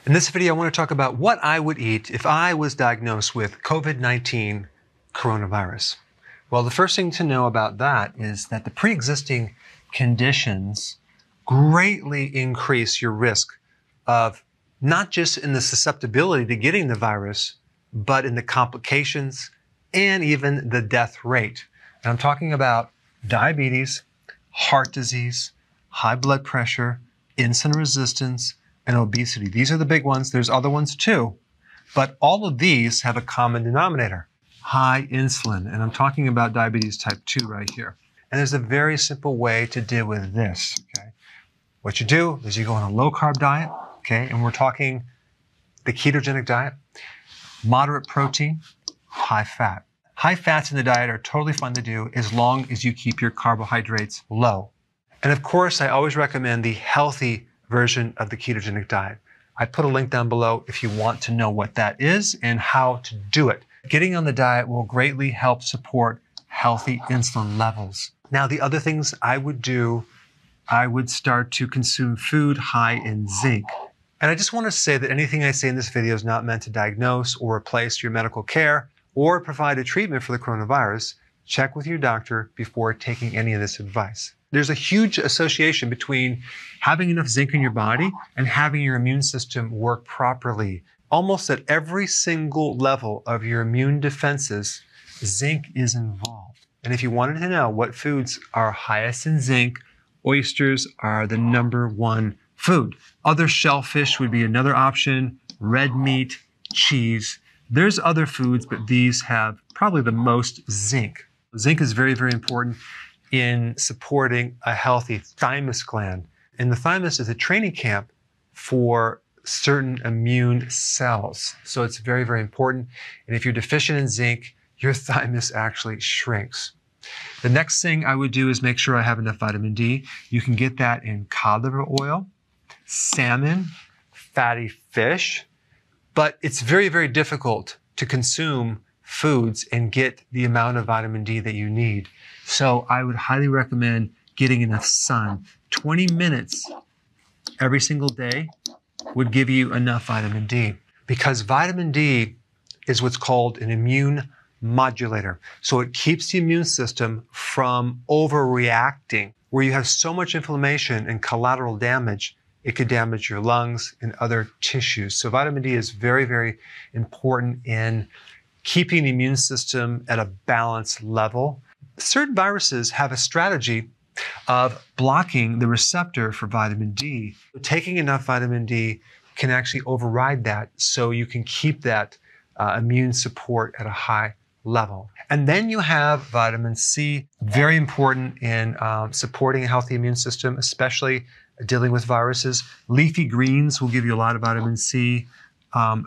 In this video, I want to talk about what I would eat if I was diagnosed with COVID-19 coronavirus. Well, the first thing to know about that is that the pre-existing conditions greatly increase your risk of not just in the susceptibility to getting the virus, but in the complications and even the death rate. And I'm talking about diabetes, heart disease, high blood pressure, insulin resistance, and obesity. These are the big ones. There's other ones too, but all of these have a common denominator, high insulin. And I'm talking about diabetes type 2 right here. And there's a very simple way to deal with this, okay? What you do is you go on a low carb diet, okay? And we're talking the ketogenic diet, moderate protein, high fat. High fats in the diet are totally fun to do as long as you keep your carbohydrates low. And of course, I always recommend the healthy version of the ketogenic diet. I put a link down below if you want to know what that is and how to do it. Getting on the diet will greatly help support healthy insulin levels. Now, the other things I would do, I would start to consume food high in zinc. And I just want to say that anything I say in this video is not meant to diagnose or replace your medical care or provide a treatment for the coronavirus. Check with your doctor before taking any of this advice. There's a huge association between having enough zinc in your body and having your immune system work properly. Almost at every single level of your immune defenses, zinc is involved. And if you wanted to know what foods are highest in zinc, oysters are the #1 food. Other shellfish would be another option, red meat, cheese. There's other foods, but these have probably the most zinc. Zinc is very, very important in supporting a healthy thymus gland. And the thymus is a training camp for certain immune cells. So it's very, very important. And if you're deficient in zinc, your thymus actually shrinks. The next thing I would do is make sure I have enough vitamin D. You can get that in cod liver oil, salmon, fatty fish, but it's very, very difficult to consume foods and get the amount of vitamin D that you need. So I would highly recommend getting enough sun. 20 minutes every single day would give you enough vitamin D, because vitamin D is what's called an immune modulator. So it keeps the immune system from overreacting. Where you have so much inflammation and collateral damage, it could damage your lungs and other tissues. So vitamin D is very, very important in keeping the immune system at a balanced level. Certain viruses have a strategy of blocking the receptor for vitamin D. Taking enough vitamin D can actually override that, so you can keep that immune support at a high level. And then you have vitamin C, very important in supporting a healthy immune system, especially dealing with viruses. Leafy greens will give you a lot of vitamin C.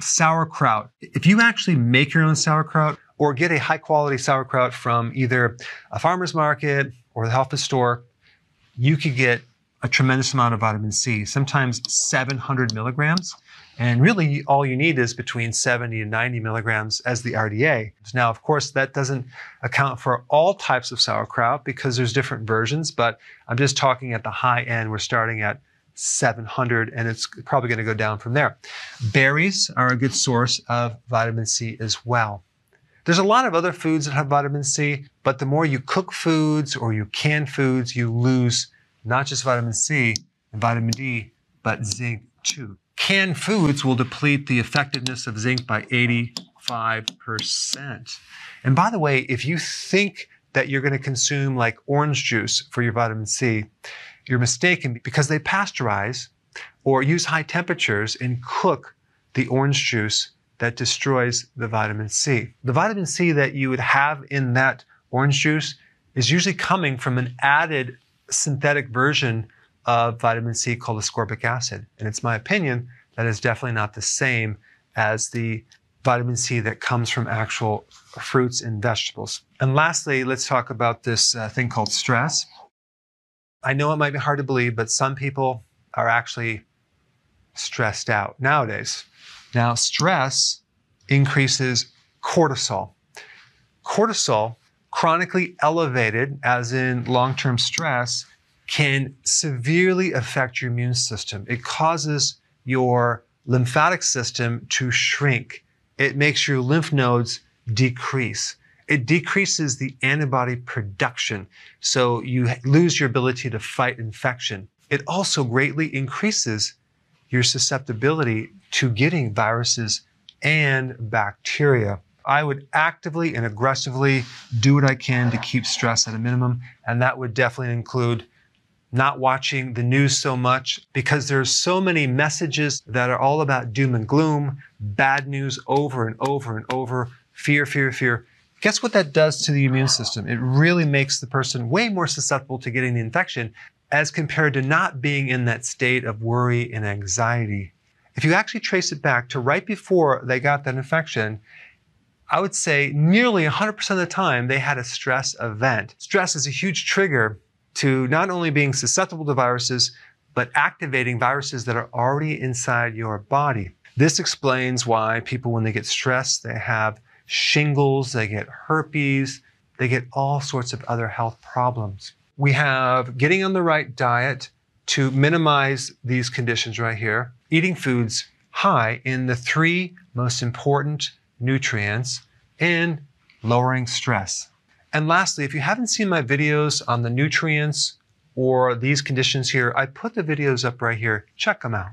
Sauerkraut. If you actually make your own sauerkraut or get a high quality sauerkraut from either a farmer's market or the health food store, you could get a tremendous amount of vitamin C, sometimes 700 milligrams. And really all you need is between 70 and 90 milligrams as the RDA. Now, of course, that doesn't account for all types of sauerkraut because there's different versions, but I'm just talking at the high end. We're starting at 700, and it's probably going to go down from there. Berries are a good source of vitamin C as well. There's a lot of other foods that have vitamin C, but the more you cook foods or you can foods, you lose not just vitamin C and vitamin D, but zinc too. Canned foods will deplete the effectiveness of zinc by 85%. And by the way, if you think that you're going to consume like orange juice for your vitamin C, you're mistaken, because they pasteurize or use high temperatures and cook the orange juice that destroys the vitamin C. The vitamin C that you would have in that orange juice is usually coming from an added synthetic version of vitamin C called ascorbic acid. And it's my opinion that is definitely not the same as the vitamin C that comes from actual fruits and vegetables. And lastly, let's talk about this thing called stress. I know it might be hard to believe, but some people are actually stressed out nowadays. Now, stress increases cortisol. Cortisol, chronically elevated, as in long-term stress, can severely affect your immune system. It causes your lymphatic system to shrink. It makes your lymph nodes decrease. It decreases the antibody production, so you lose your ability to fight infection. It also greatly increases your susceptibility to getting viruses and bacteria. I would actively and aggressively do what I can to keep stress at a minimum, and that would definitely include not watching the news so much, because there's so many messages that are all about doom and gloom, bad news over and over and over, fear, fear, fear. Guess what that does to the immune system? It really makes the person way more susceptible to getting the infection as compared to not being in that state of worry and anxiety. If you actually trace it back to right before they got that infection, I would say nearly 100% of the time they had a stress event. Stress is a huge trigger to not only being susceptible to viruses, but activating viruses that are already inside your body. This explains why people, when they get stressed, they have shingles, they get herpes, they get all sorts of other health problems. We have getting on the right diet to minimize these conditions right here, eating foods high in the 3 most important nutrients, and lowering stress. And lastly, if you haven't seen my videos on the nutrients or these conditions here, I put the videos up right here. Check them out.